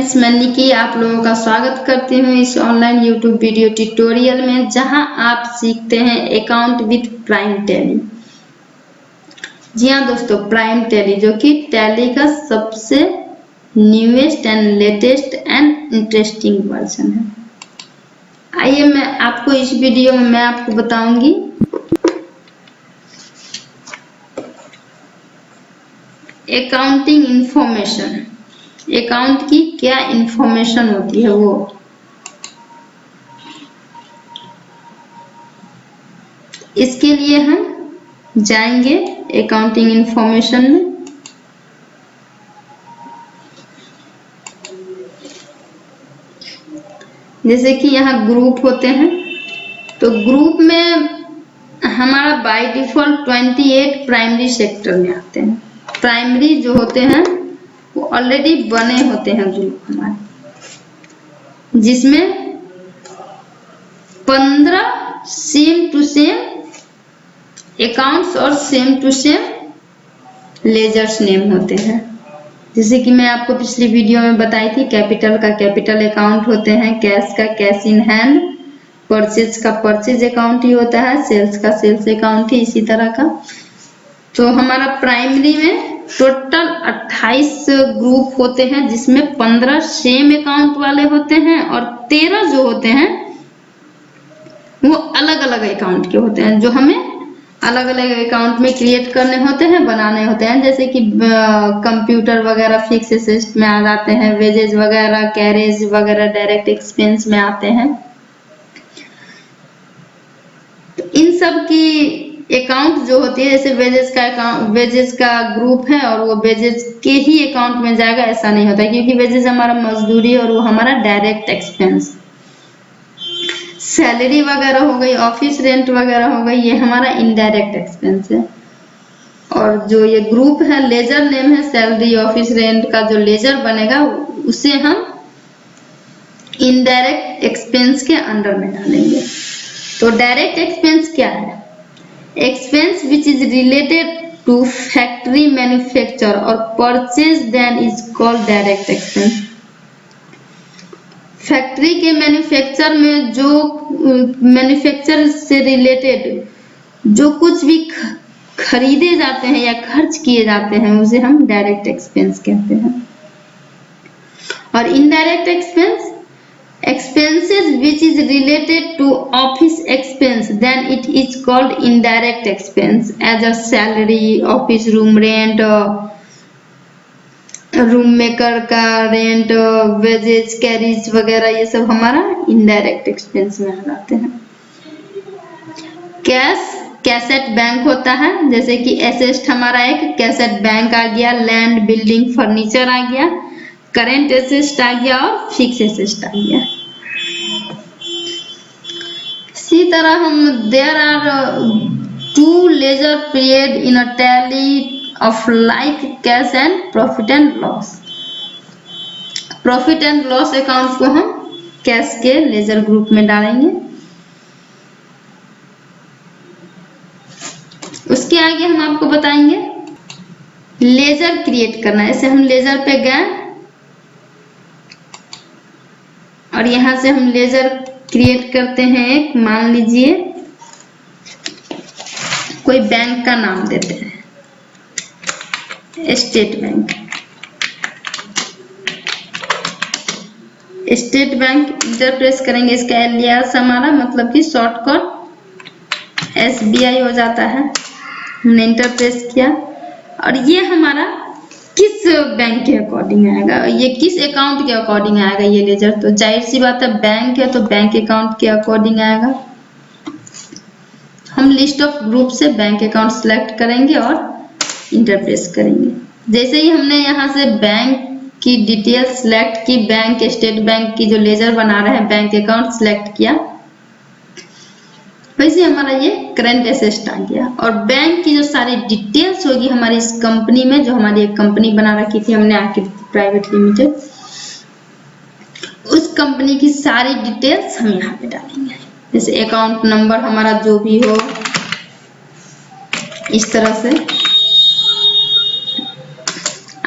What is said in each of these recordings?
Friends, मैं निकी आप लोगों का स्वागत करती हूँ इस ऑनलाइन यूट्यूब वीडियो ट्यूटोरियल में, जहां आप सीखते हैं अकाउंट विद प्राइम टैली। जी हाँ दोस्तों, प्राइम टैली जो कि टैली का सबसे newest and latest and interesting version है। आइए मैं आपको इस वीडियो में मैं आपको बताऊंगी अकाउंटिंग इंफॉर्मेशन, अकाउंट की क्या इंफॉर्मेशन होती है वो। इसके लिए हम जाएंगे अकाउंटिंग इंफॉर्मेशन में। जैसे कि यहाँ ग्रुप होते हैं, तो ग्रुप में हमारा बाय डिफॉल्ट 28 प्राइमरी सेक्टर में आते हैं। प्राइमरी जो होते हैं वो ऑलरेडी बने होते हैं ग्रुप हमारे, जिसमें 15 सेम टू सेम अकाउंट्स और same to same ledgers name होते हैं। जैसे कि मैं आपको पिछली वीडियो में बताई थी, कैपिटल का कैपिटल अकाउंट होते हैं, कैश का कैश इन हैंड, परचेज का परचेज अकाउंट ही होता है, सेल्स का सेल्स अकाउंट ही इसी तरह का। तो हमारा प्राइमरी में टोटल 28 ग्रुप होते हैं, जिसमें 15 सेम अकाउंट वाले होते हैं और 13 जो होते हैं वो अलग अलग अकाउंट के होते हैं, जो हमें अलग अलग अकाउंट में क्रिएट करने होते हैं, बनाने होते हैं। जैसे कि कंप्यूटर वगैरह फिक्स एसेट में आ जाते हैं, वेजेज वगैरह, कैरेज वगैरह डायरेक्ट एक्सपेंस में आते हैं। तो इन सब की अकाउंट जो होती है, जैसे वेजेस का अकाउंट, वेजेस का ग्रुप है और वो वेजेस के ही अकाउंट में जाएगा, ऐसा नहीं होता, क्योंकि वेजेस हमारा मजदूरी और वो हमारा डायरेक्ट एक्सपेंस। सैलरी वगैरह हो गई, ऑफिस रेंट वगैरह हो गई, ये हमारा इनडायरेक्ट एक्सपेंस है। और जो ये ग्रुप है, लेजर नेम है, सैलरी ऑफिस रेंट का जो लेजर बनेगा उसे हम इनडायरेक्ट एक्सपेंस के अंडर में डालेंगे। तो डायरेक्ट एक्सपेंस क्या है? Expense which is related to factory manufacture और purchase then is called direct expense. Factory के मैन्युफैक्चर में जो मैन्युफैक्चर से रिलेटेड जो कुछ भी खरीदे जाते हैं या खर्च किए जाते हैं, उसे हम डायरेक्ट एक्सपेंस कहते हैं। और indirect expense, expenses which is related to office expense, then it is called indirect expense, as a salary, office room rent, room maker का रेंट, वेजेज, कैरेज वगैरह, ये सब हमारा इनडायरेक्ट एक्सपेंस में आ जाते हैं। कैश, कैसेट बैंक होता है, जैसे कि एसेट हमारा एक कैसेट बैंक आ गया, लैंड, बिल्डिंग, फर्नीचर आ गया, करेंट एसेट आ गया और फिक्स एसेट आ गया। इसी तरह हम there are 2 ledger period in a tally of like cash and profit and loss. Profit and loss account को हम कैश के लेजर ग्रुप में डालेंगे। उसके आगे हम आपको बताएंगे लेजर क्रिएट करना। ऐसे हम लेजर पे गए और यहां से हम लेजर क्रिएट करते हैं एक, मान लीजिए कोई बैंक का नाम देते हैं, state bank. State bank enter press करेंगे, इसका एलियास हमारा मतलब कि शॉर्टकट SBI हो जाता है। हमने इंटर प्रेस किया और ये हमारा किस बैंक के अकॉर्डिंग आएगा, ये किस अकाउंट के अकॉर्डिंग आएगा ये लेजर। तो जाहिर सी बात है, बैंक है तो बैंक अकाउंट के अकॉर्डिंग आएगा। हम लिस्ट ऑफ ग्रुप से बैंक अकाउंट सेलेक्ट करेंगे और इंटर प्रेस करेंगे। जैसे ही हमने यहाँ से बैंक की डिटेल सेलेक्ट की, बैंक, स्टेट बैंक की जो लेजर बना रहे हैं, बैंक अकाउंट सेलेक्ट किया, वैसे हमारा ये करंट एसेट आ गया। और बैंक की जो सारी डिटेल्स होगी हमारी इस कंपनी में, जो हमारी एक कंपनी बना रखी थी हमने आकृति प्राइवेट लिमिटेड, उस कंपनी की सारी डिटेल्स हम यहाँ पे डालेंगे। जैसे अकाउंट नंबर हमारा जो भी हो, इस तरह से।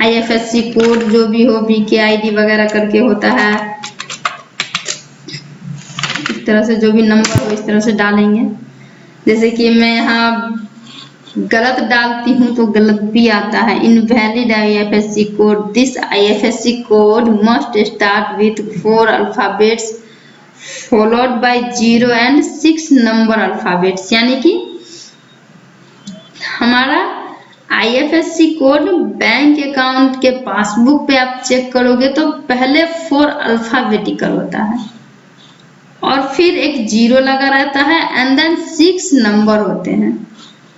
IFSC कोड जो भी हो, BKID वगैरह करके होता है, इस तरह से जो भी नंबर हो इस तरह से डालेंगे। जैसे कि मैं यहाँ गलत डालती हूँ तो गलत भी आता है, invalid IFSC code, this IFSC code must start with 4 alphabets followed by 0 and 6 number alphabets. यानी कि हमारा IFSC कोड बैंक अकाउंट के पासबुक पे आप चेक करोगे तो पहले 4 अल्फाबेटिकल होता है और फिर एक 0 लगा रहता है एंड देन 6 नंबर होते हैं।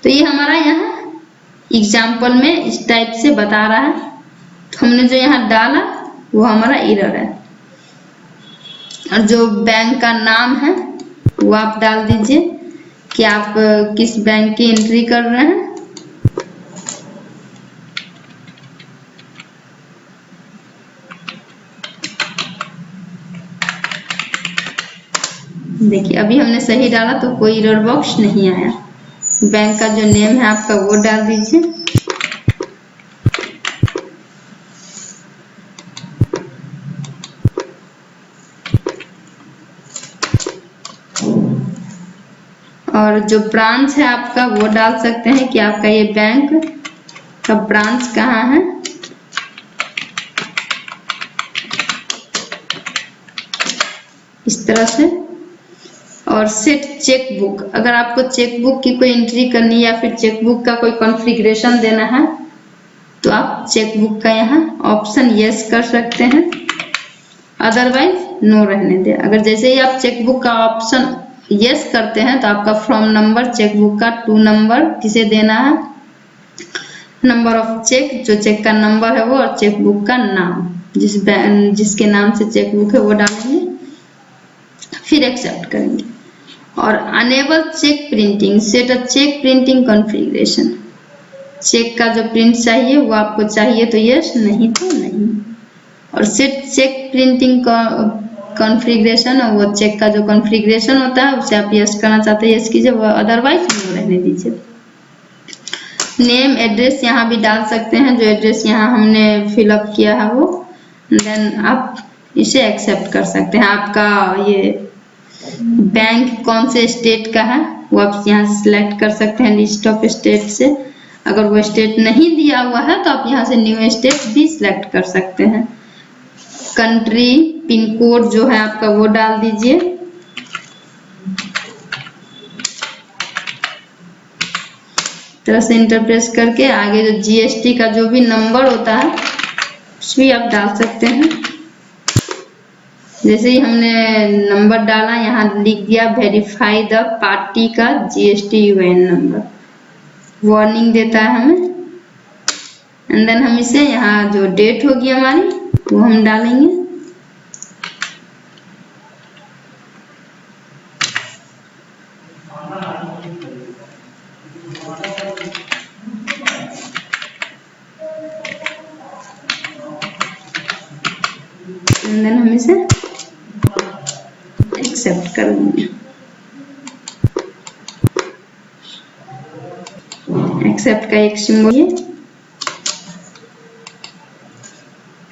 तो ये हमारा यहाँ एग्जाम्पल में इस टाइप से बता रहा है। तो हमने जो यहाँ डाला वो हमारा एरर है। और जो बैंक का नाम है वो आप डाल दीजिए कि आप किस बैंक की एंट्री कर रहे हैं। देखिए अभी हमने सही डाला तो कोई एरर बॉक्स नहीं आया। बैंक का जो नेम है आपका वो डाल दीजिए। और जो ब्रांच है आपका वो डाल सकते हैं कि आपका ये बैंक का ब्रांच कहाँ है। इस तरह से। और सेट चेकबुक, अगर आपको चेकबुक की कोई एंट्री करनी है या फिर चेकबुक का कोई कॉन्फ़िगरेशन देना है तो आप चेकबुक का यहाँ ऑप्शन यस कर सकते हैं, अदरवाइज नो रहने दें। अगर जैसे ही आप चेकबुक का ऑप्शन यस करते हैं तो आपका फ्रॉम नंबर चेकबुक का 2 नंबर किसे देना है, नंबर ऑफ चेक, जो चेक का नंबर है वो, और चेकबुक का नाम, जिसके नाम से चेकबुक है वो डालेंगे, फिर एक्सेप्ट करेंगे। और enable cheque printing, set a cheque printing configuration, cheque का जो प्रिंट चाहिए वो आपको चाहिए तो यस, नहीं तो नहीं। और सेट चेक प्रिंटिंग कॉन्फ़िगरेशन, और वो चेक का जो कॉन्फ़िगरेशन होता है उसे आप यस करना चाहते हैं यस कीजिए, वो अदरवाइज नो रहने दीजिए। नेम एड्रेस यहाँ भी डाल सकते हैं, जो एड्रेस यहाँ हमने फिलअप किया है वो, देन आप इसे एक्सेप्ट कर सकते हैं। आपका ये बैंक कौन से स्टेट का है वो आप यहाँ से सिलेक्ट कर सकते हैं लिस्ट ऑफ स्टेट से। अगर वो स्टेट नहीं दिया हुआ है तो आप यहाँ से न्यू स्टेट भी सिलेक्ट कर सकते हैं। कंट्री, पिन कोड जो है आपका वो डाल दीजिए। तरह से इंटरप्रेस करके आगे जो GST का जो भी नंबर होता है उस भी आप डाल सकते हैं। जैसे ही हमने नंबर डाला यहाँ लिख दिया वेरीफाई द पार्टी का GST UN नंबर, वार्निंग देता है हमें। एंड देन हम इसे यहाँ जो डेट होगी हमारी वो हम डालेंगे। एंड देन हम इसे एक्सेप्ट कर देंगे। एक्सेप्ट का एक सिंबल, ये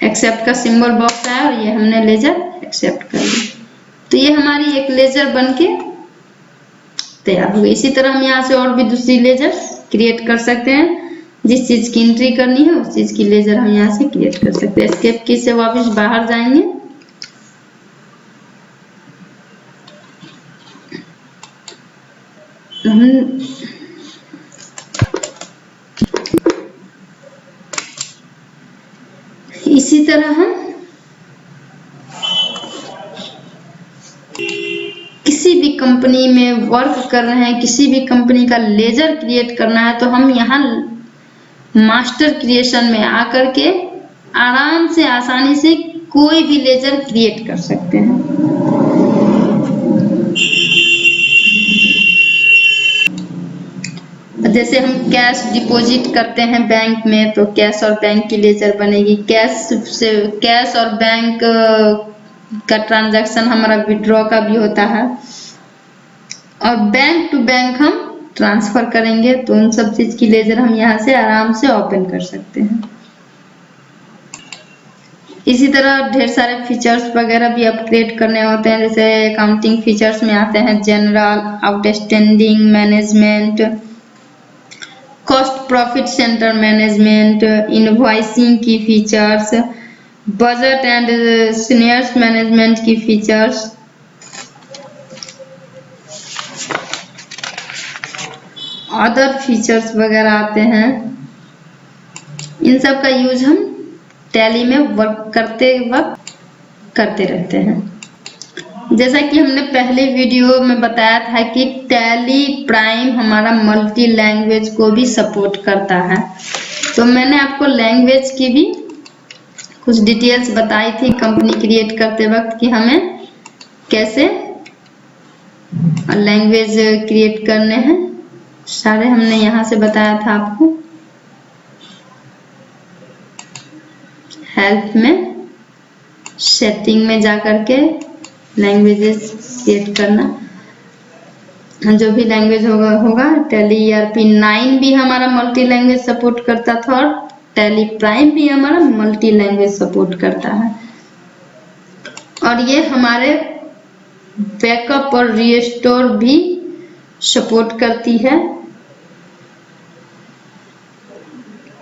एक्सेप्ट का सिंबल बॉक्स आया और ये हमने लेजर एक्सेप्ट कर लिया। तो ये हमारी एक लेजर बनके तैयार हो गई। इसी तरह हम यहाँ से और भी दूसरी लेजर क्रिएट कर सकते हैं। जिस चीज की एंट्री करनी है उस चीज की लेजर हम यहाँ से क्रिएट कर सकते हैं। एस्केप की से वापस बाहर जाएंगे। इसी तरह हम किसी भी कंपनी में वर्क कर रहे हैं, किसी भी कंपनी का लेजर क्रिएट करना है तो हम यहाँ मास्टर क्रिएशन में आकर के आराम से आसानी से कोई भी लेजर क्रिएट कर सकते हैं। जैसे हम कैश डिपॉजिट करते हैं बैंक में तो कैश और बैंक की लेजर बनेगी। कैश और बैंक का ट्रांजैक्शन हमारा विड्रॉ का भी होता है, और बैंक टू बैंक हम ट्रांसफर करेंगे तो उन सब चीज की लेजर हम यहाँ से आराम से ओपन कर सकते हैं। इसी तरह ढेर सारे फीचर्स वगैरह भी अपग्रेड करने होते हैं, जैसे अकाउंटिंग फीचर्स में आते हैं general, outstanding management, cost profit centre management, invoicing की features, budget and seniors management की फीचर्स, अदर फीचर्स वगैरह आते हैं। इन सब का यूज हम टैली में वर्क करते वक्त करते रहते हैं। जैसा कि हमने पहले वीडियो में बताया था कि टैली प्राइम हमारा मल्टी लैंग्वेज को भी सपोर्ट करता है, तो मैंने आपको लैंग्वेज की भी कुछ डिटेल्स बताई थी कंपनी क्रिएट करते वक्त कि हमें कैसे लैंग्वेज क्रिएट करने हैं, सारे हमने यहाँ से बताया था आपको। हेल्प में सेटिंग में जा करके लैंग्वेजेस क्रिएट करना, जो भी लैंग्वेज होगा टैली ERP 9 भी हमारा मल्टी लैंग्वेज सपोर्ट करता था और टैली प्राइम भी हमारा मल्टी लैंग्वेज सपोर्ट करता है। और ये हमारे बैकअप और रीस्टोर भी सपोर्ट करती है,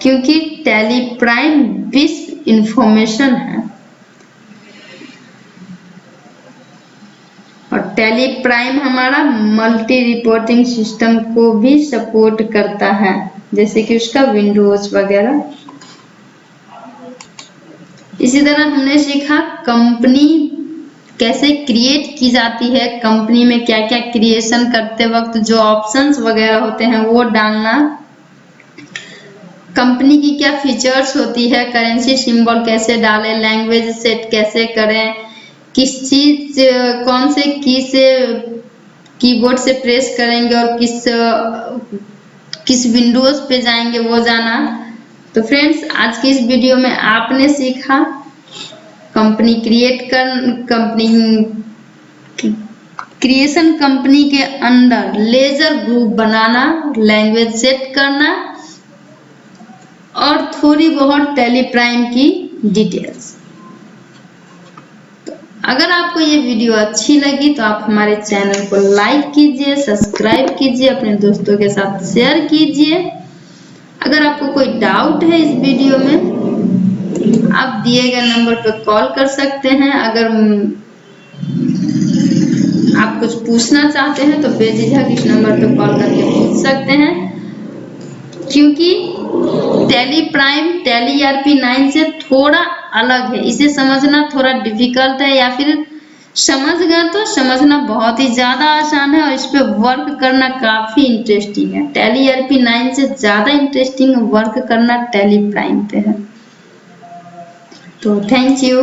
क्योंकि टैली प्राइम विश्व इंफॉर्मेशन है और टैली प्राइम हमारा मल्टी रिपोर्टिंग सिस्टम को भी सपोर्ट करता है, जैसे कि उसका विंडोज वगैरह। इसी तरह हमने सीखा कंपनी कैसे क्रिएट की जाती है, कंपनी में क्या क्या क्रिएशन करते वक्त जो ऑप्शंस वगैरह होते हैं वो डालना, कंपनी की क्या फीचर्स होती है, करेंसी सिंबल कैसे डालें, लैंग्वेज सेट कैसे करें, किस चीज कौन से की से कीबोर्ड से प्रेस करेंगे और किस विंडोज पे जाएंगे वो जाना। तो फ्रेंड्स, आज की इस वीडियो में आपने सीखा कंपनी क्रिएशन कंपनी के अंदर लेजर ग्रुप बनाना, लैंग्वेज सेट करना और थोड़ी बहुत टैली प्राइम की डिटेल्स। तो अगर आपको ये वीडियो अच्छी लगी तो आप हमारे चैनल को लाइक कीजिए, सब्सक्राइब कीजिए, अपने दोस्तोnadoस्तों के साथ शेयर कीजिए। अगर आपको कोई डाउट है इस वीडियो में, आप दिए गए नंबर पर कॉल कर सकते हैं। अगर आप कुछ पूछना चाहते हैं तो बेझिझक इस नंबर पर कॉल करके पूछ सकते हैं, क्योंकि टैली प्राइम टैली ERP 9 से थोड़ा अलग है, इसे समझना थोड़ा डिफिकल्ट है, या फिर समझ गए तो समझना बहुत ही ज्यादा आसान है और इस पे वर्क करना काफी इंटरेस्टिंग है। टैली ERP 9 से ज्यादा इंटरेस्टिंग वर्क करना टैली प्राइम पे है। तो थैंक यू।